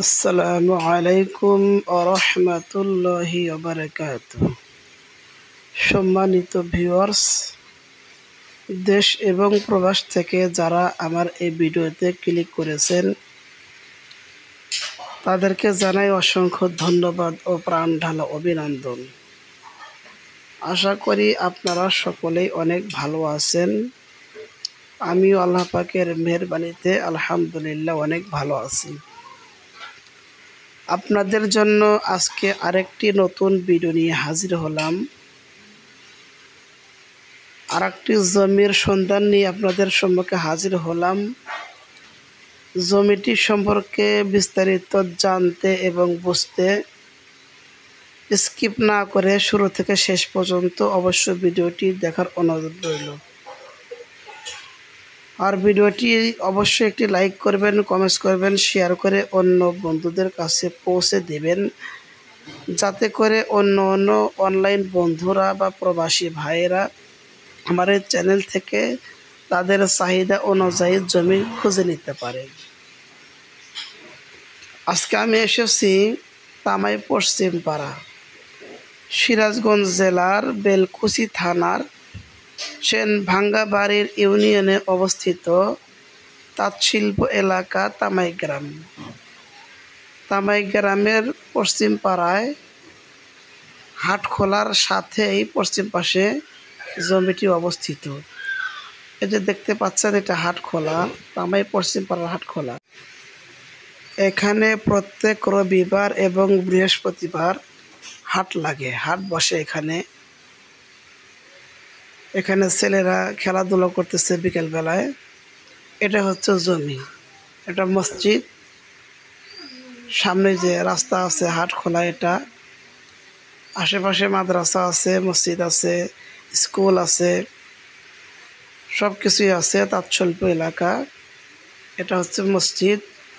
আসসালামু আলাইকুম রাহমাতুল্লাহি ওয়া বারাকাতুহু। সম্মানিত ভিউয়ার্স, দেশ এবং প্রবাস থেকে যারা আমার এই ভিডিওতে ক্লিক করেছেন তাদেরকে জানাই অসংখ্য ধন্যবাদ ও প্রাণ ঢালা অভিনন্দন। আশা করি আপনারা সকলেই অনেক ভালো আছেন। আমিও আল্লাহ পাকের মেহেরবানিতে আলহামদুলিল্লাহ অনেক ভালো আছি। আপনাদের জন্য আজকে আরেকটি নতুন ভিডিও নিয়ে হাজির হলাম। আরেকটি জমির সন্ধান নিয়ে আপনাদের সম্মুখে হাজির হলাম। জমিটি সম্পর্কে বিস্তারিত জানতে এবং বুঝতে স্কিপ না করে শুরু থেকে শেষ পর্যন্ত অবশ্যই ভিডিওটি দেখার অনুরোধ রইল। আর ভিডিওটি অবশ্যই একটি লাইক করবেন, কমেন্টস করবেন, শেয়ার করে অন্য বন্ধুদের কাছে পৌঁছে দেবেন, যাতে করে অন্য অনলাইন বন্ধুরা বা প্রবাসী ভাইয়েরা আমার এই চ্যানেল থেকে তাদের চাহিদা অনুযায়ী জমি খুঁজে নিতে পারে। আজকে আমি এসেছি তামাই পশ্চিম পাড়া, সিরাজগঞ্জ জেলার বেলকুচি থানার সেনভাঙ্গাবাড়ির ইউনিয়নে অবস্থিত তাঁতশিল্প এলাকা তামাই গ্রাম। তামাই গ্রামের পশ্চিম পাড়ায় হাটখোলার সাথেই পশ্চিম পাশে জমিটি অবস্থিত। এই যে দেখতে পাচ্ছেন, এটা হাটখোলা, তামাই পশ্চিম পাড়ার হাটখোলা। এখানে প্রত্যেক রবিবার এবং বৃহস্পতিবার হাট লাগে, হাট বসে। এখানে ছেলেরা খেলাধুলা করতেছে বিকেলবেলায়। এটা হচ্ছে জমি, এটা মসজিদ, সামনে যে রাস্তা আছে হাটখোলা, এটা আশেপাশে মাদ্রাসা আছে, মসজিদ আছে, স্কুল আছে, সব কিছুই আছে। তাঁতশিল্প এলাকা, এটা হচ্ছে মসজিদ।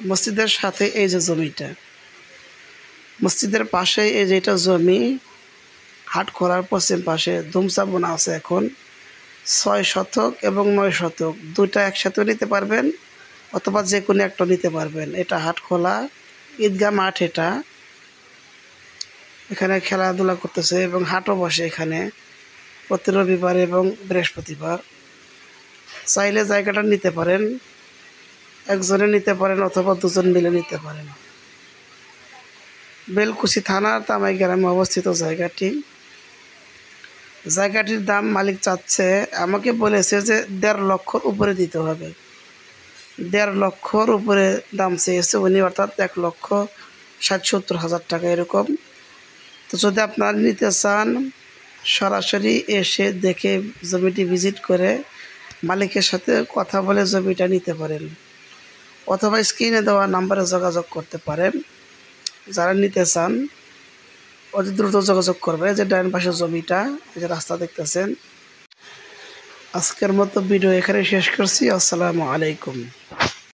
মসজিদের সাথে এই যে জমিটা, মসজিদের পাশে এই যে এটা জমি। হাটখোলার পশ্চিম পাশে ধুমসা বোনা আছে। এখন 6 শতক এবং 9 শতক দুইটা একসাথে নিতে পারবেন, অথবা যে কোনো একটা নিতে পারবেন। এটা হাটখোলা ঈদগাহ মাঠ। এখানে খেলাধুলা করতেছে এবং হাটও বসে এখানে প্রতি রবিবার এবং বৃহস্পতিবার। চাইলে জায়গাটা নিতে পারেন, একজনে নিতে পারেন অথবা দুজন মিলে নিতে পারেন। বেলকুচি থানার তামাই গ্রামে অবস্থিত জায়গাটির দাম মালিক চাচ্ছে, আমাকে বলেছে যে 1.5 লক্ষর উপরে দিতে হবে। 1.5 লক্ষর উপরে দাম চেয়েছে উনি, অর্থাৎ 1,60,70,000 টাকা এরকম। তো যদি আপনারা নিতে চান, সরাসরি এসে দেখে জমিটি ভিজিট করে মালিকের সাথে কথা বলে জমিটা নিতে পারেন, অথবা স্ক্রিনে দেওয়া নাম্বারে যোগাযোগ করতে পারেন। যারা নিতে চান অতি দ্রুত যোগাযোগ করবে। যে ডান পাশে জমিটা, এই যে রাস্তা দেখতেছেন। আজকের মতো ভিডিও এখানে শেষ করছি। আসসালামু আলাইকুম।